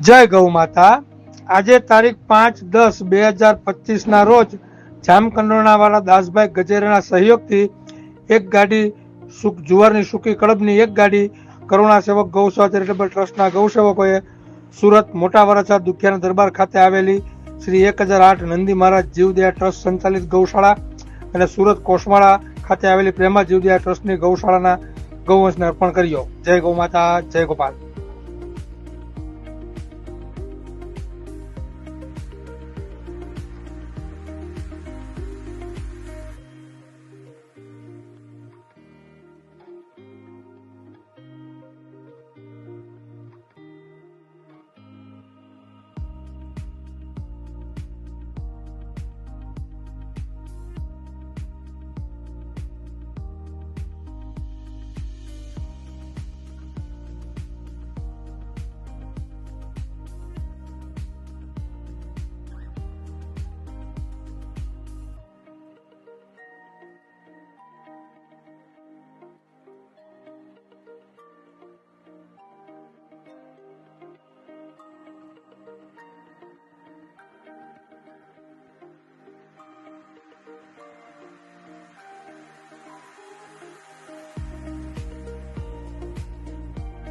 જય ગૌ માતા। આજે તારીખ 5/10/2025 ના રોજ જામકંડોરણાવાળા દાસભાઈ ગજેરાના સહયોગથી એક ગાડી જુવારની સૂકી કડબની એક ગાડી કરુણા સેવક ગૌસેવા ચેરિટેબલ ટ્રસ્ટના ગૌસેવકોએ સુરત મોટા વરાછા દુધિયાના દરબાર ખાતે આવેલી શ્રી 1008 નંદી મહારાજ જીવદયા ટ્રસ્ટ સંચાલિત ગૌશાળા અને સુરત કોસમાળા ખાતે આવેલી પ્રેમા જીવદયા ટ્રસ્ટની ગૌશાળાના ગૌવંશને અર્પણ કર્યો। જય ગૌ માતા, જય ગોપાલ।